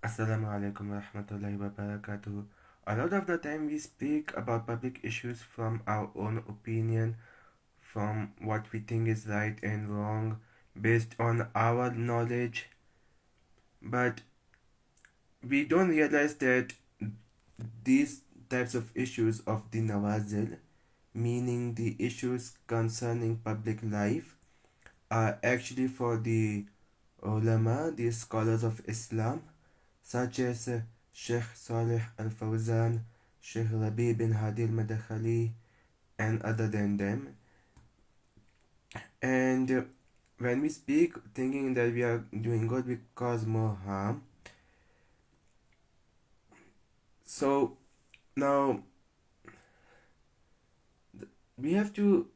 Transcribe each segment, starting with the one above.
Assalamu alaikum wa rahmatullahi wa barakatuh. A lot of the time we speak about public issues from our own opinion, from what we think is right and wrong, based on our knowledge, but we don't realize that these types of issues of the nawazil, meaning the issues concerning public life, are actually for the ulama, the scholars of Islam, such as Sheikh Saleh Al Fawzan, Sheikh Rabi bin Hadi Al Madakhali, and other than them. And when we speak thinking that we are doing good, we cause more harm. So now we have to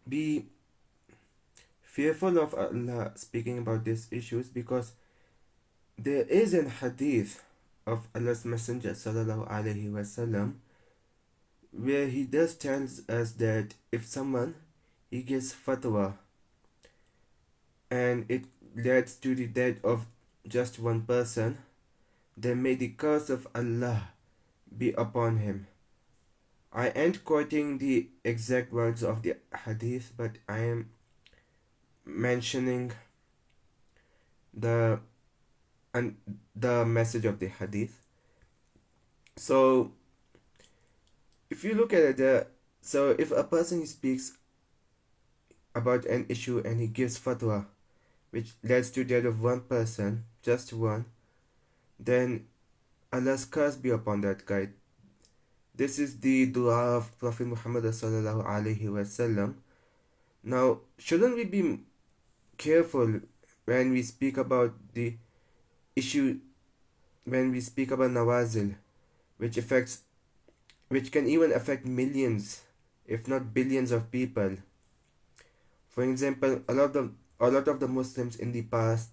be fearful of Allah speaking about these issues, because there is an hadith of Allah's Messenger sallallahu alaihi wasallam where he does tells us that if someone he gives fatwa and it leads to the death of just one person, then may the curse of Allah be upon him. I ain't quoting the exact words of the hadith, but I am mentioning the the message of the hadith. So if you look at it, so if a person speaks about an issue and he gives fatwa which leads to the death of one person, just one, then Allah's curse be upon that guy. This is the dua of Prophet Muhammad sallallahu alaihi wasallam. Now, shouldn't we be careful when we speak about the issue, when we speak about nawazil, which can even affect millions, if not billions of people? For example, a lot of the Muslims in the past,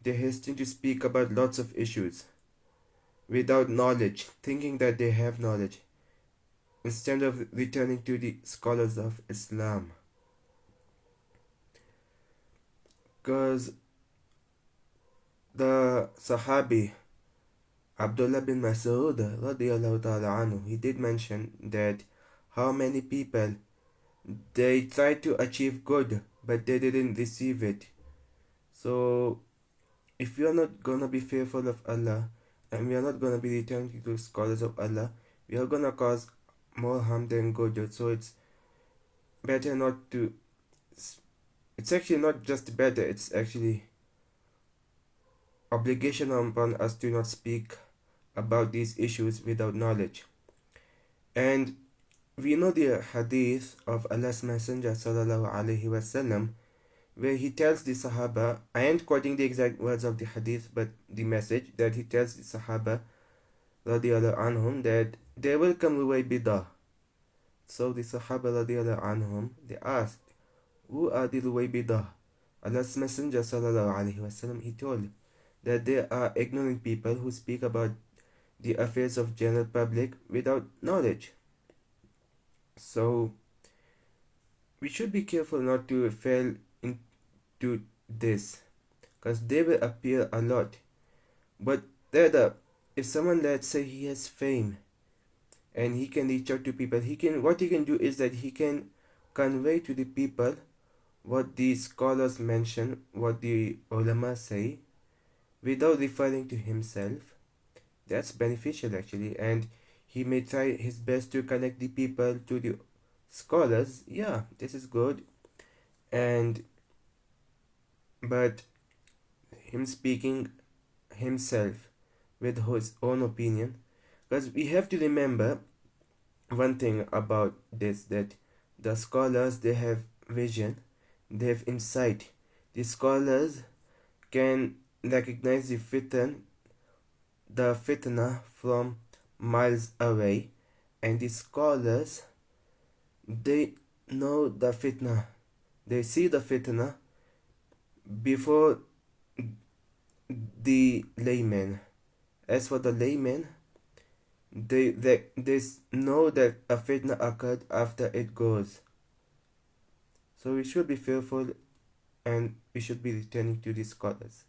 they hasten to speak about lots of issues without knowledge, thinking that they have knowledge, instead of returning to the scholars of Islam. Because the Sahabi Abdullah bin Mas'ud radiallahu ta'ala anhu, he did mention that how many people they tried to achieve good but they didn't receive it. So if we are not gonna be fearful of Allah and we are not gonna be returning to scholars of Allah, we are gonna cause more harm than good. So it's better not to. It's actually not just better, it's actually obligation upon us to not speak about these issues without knowledge. And we know the hadith of Allah's Messenger sallallahu alaihi wasallam where he tells the Sahaba, I ain't quoting the exact words of the hadith, but the message that he tells the Sahaba radiallahu anhum that there will come Ruwaybidhah. So the Sahaba radiallahu anhum, they asked, who are the Ruwaybidhah? Allah's Messenger sallallahu alaihi wasallam, he told that there are ignorant people who speak about the affairs of general public without knowledge. So we should be careful not to fall into this, because they will appear a lot. But rather, if someone, let's say he has fame and he can reach out to people, what he can do is that he can convey to the people what the scholars mention, what the ulama say, without referring to himself. That's beneficial actually, and he may try his best to connect the people to the scholars. Yeah, this is good. And but him speaking himself with his own opinion, because we have to remember one thing about this, that the scholars, they have vision, they have insight. The scholars can recognize the fitna from miles away, and the scholars, they know the fitna, they see the fitna before the layman. As for the layman, they know that a fitna occurred after it goes. So we should be fearful and we should be returning to the scholars.